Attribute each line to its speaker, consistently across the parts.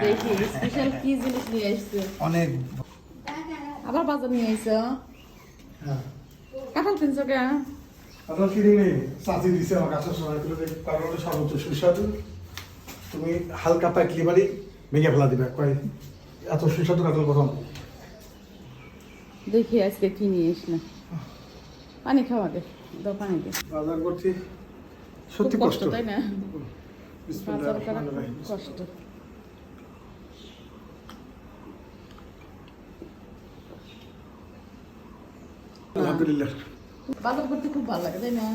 Speaker 1: দেখি স্পেশাল কি জিনিস নিয়ে আসছে।
Speaker 2: অনেক
Speaker 1: আবার বাজার নিয়ে আইছো।
Speaker 2: হ্যাঁ
Speaker 1: কাঁঠাল কিনছো কে?
Speaker 2: আপনার কিনে নেই চাচি দিছে আমার কাছে সময় করে কারণ হলো সর্বোচ্চ সুস্বাদু। তুমি হালকা পাকলি বাড়ি ভেঙে ফেলা দিবে কয় এত সুস্বাদু কাঁঠাল প্রথম।
Speaker 1: দেখি আজকে কি নিয়ে আসলে। পানি খাওয়া গে, দাও পানি দে।
Speaker 2: বাজার করছি সত্যি
Speaker 1: খুব
Speaker 2: কষ্ট
Speaker 1: তাই না?
Speaker 2: বিসমিল্লাহির
Speaker 1: বাজার করা
Speaker 2: রহমানির রহিম।
Speaker 1: কষ্ট।
Speaker 2: আলহামদুলিল্লাহ
Speaker 1: বাজার করতে খুব ভালো লাগে তাই না?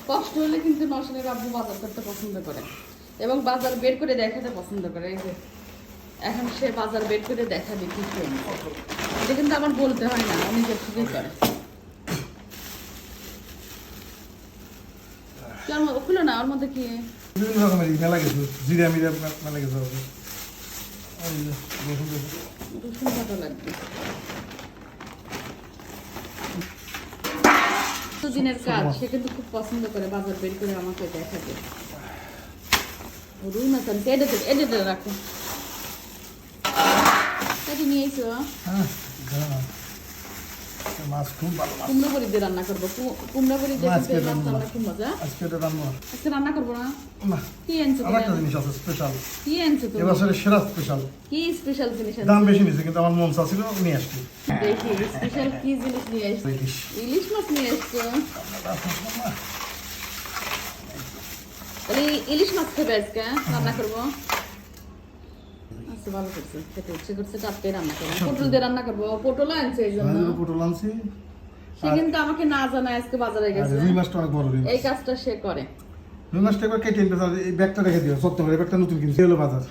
Speaker 1: কষ্ট হলে কিন্তু নসনের আব্বু বাজার করতে পছন্দ করে এবং বাজার বের করে দেখাতে পছন্দ করে। এই যে এখন সে বাজার বের করে দেখাবে কি কি এনেছে। এটা কিন্তু আমার বলতে হয় না, আমি নিজের থেকেই করে। কি ওর মধ্যে খুলো না, ওর মধ্যে কি
Speaker 2: বিভিন্ন রকমের মেলা গেছে জিরা মিরা মেলা গেছে এই যে রসুন গেছে।
Speaker 1: রসুন কাটা লাগবে। দিনের কাজ সে কিন্তু খুব পছন্দ করে বাজার বের করে আমাকে দেখাবে। রুই মাছ আনছে, এডিটে রাখো। কাটি নিয়ে এসো।
Speaker 2: হ্যাঁ মাছ খুব ভালো মাছ।
Speaker 1: কুমড়ো বড়ি দিয়ে রান্না করবো। কুমড়ো বড়ি দিয়ে
Speaker 2: আজকে
Speaker 1: কিন্তু এই
Speaker 2: রান্না
Speaker 1: মাছটা খুব মজা।
Speaker 2: আজকে এটা রান্না
Speaker 1: আজকে রান্না করবো না।
Speaker 2: না
Speaker 1: কি আনছো
Speaker 2: আমার একটা
Speaker 1: তুমি?
Speaker 2: জিনিস আছে স্পেশাল
Speaker 1: কি আনছো তুমি?
Speaker 2: এবছরে সেরা স্পেশাল
Speaker 1: কি স্পেশাল জিনিস
Speaker 2: দাম
Speaker 1: আনছো?
Speaker 2: বেশি নিয়েছে কিন্তু আমার মন চাচ্ছিল নিয়ে আসছি
Speaker 1: দেখি স্পেশাল কি জিনিস নিয়ে আসছো।
Speaker 2: ইলিশ।
Speaker 1: ইলিশ মাছ নিয়ে আসছো। তাহলে ইলিশ মাছ খাবে আজকে রান্না করবো। আচ্ছা ভালো করছে, খেতে ইচ্ছে করছে টাটকাই রান্না করবো। পটল দিয়ে রান্না করবো। পটল আনছে এই জন্য।
Speaker 2: পটল আনছি
Speaker 1: সে কিন্তু আমাকে না জানায় আজকে বাজারে
Speaker 2: আর
Speaker 1: গেছে।
Speaker 2: রুই মাছটা অনেক বড় রুই
Speaker 1: এই
Speaker 2: মাছ
Speaker 1: কাজটা সে করে।
Speaker 2: রুই মাছটা একবার কেটে এনে এই ব্যাগটা রেখে দিও সত্য করে ব্যাগটা নতুন কিনছি হলো বাজার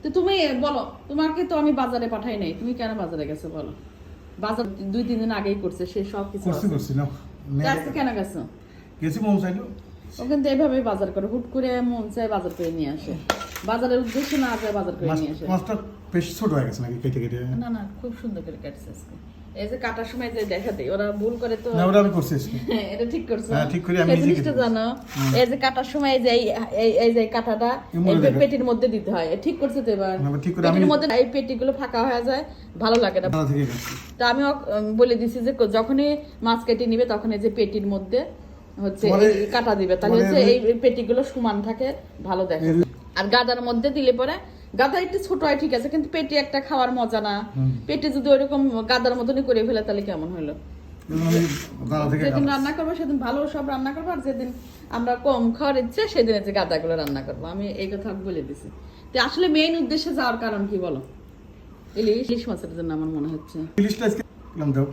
Speaker 1: তো তুমি বলো, তোমাকে তো আমি বাজারে পাঠাই নাই, তুমি কেন বাজারে গেছো বলো? বাজার 2-3 দিন আগেই করছে, সে সব কিছু
Speaker 2: করছি না
Speaker 1: আজকে কেন গেছো?
Speaker 2: গেছি মন চাইলো
Speaker 1: ও কিন্তু এইভাবেই বাজার করে, হুট করে মন চায় বাজার করে নিয়ে আসে। বাজারের উদ্দেশ্যে না যায় বাজার করে নিয়ে আসে।
Speaker 2: মাছটা বেশ ছোট হয়ে গেছে নাকি কেটে কেটে
Speaker 1: না না, খুব সুন্দর করে কাটছে আজকে। এই যে কাটার সময় যে দেখাতে ওরা ভুল করে তো।
Speaker 2: না ওটা আমি করছি আজকে
Speaker 1: এটা ঠিক করছো।
Speaker 2: হ্যাঁ, ঠিক করে আমি
Speaker 1: সেই
Speaker 2: নিজে
Speaker 1: জিনিসটা
Speaker 2: কেটে
Speaker 1: জানো, এই যে কাটার সময় এই যে এই যে কাটাটা
Speaker 2: মনে
Speaker 1: এই
Speaker 2: দেখো।
Speaker 1: পেটির মধ্যে দিতে হয়। ঠিক করছে তো এবার।
Speaker 2: না, ঠিক করে
Speaker 1: পেটির
Speaker 2: আমি-
Speaker 1: মধ্যে এই পেটিগুলো ফাঁকা হয়ে যায়, ভালো লাগে না।
Speaker 2: দাদা থেকে গেছি
Speaker 1: তা আমি বলে দিছি যে যখনই মাছ কেটে নিবে তখন এই যে পেটির মধ্যে হচ্ছে
Speaker 2: পরে-
Speaker 1: এই কাটা দিবে, তাহলে
Speaker 2: পরে
Speaker 1: হচ্ছে এই পেটিগুলো সমান থাকে, ভালো দেখে। আর গাদার মধ্যে দিলে পরে গাদা একটু ছোট হয় ঠিক আছে, কিন্তু পেটি একটা খাওয়ার মজা না। পেটি যদি ওইরকম গাদার মতনই করে ফেলে তাহলে কেমন হলো?
Speaker 2: আমি দাদা থেকে
Speaker 1: যেদিন রান্না করবো সেদিন ভালো সব রান্না করবো, আর যেদিন আমরা কম খাওয়ার ইচ্ছে সেদিন হচ্ছে গাদাগুলো রান্না করবো। আমি এই কথা বলে দিছি। তো আসলে মেইন উদ্দেশ্যে যাওয়ার কারণ কি বলো? ইলিশ মাছের জন্য আমার মনে হচ্ছে।
Speaker 2: ইলিশটা আজকে দাও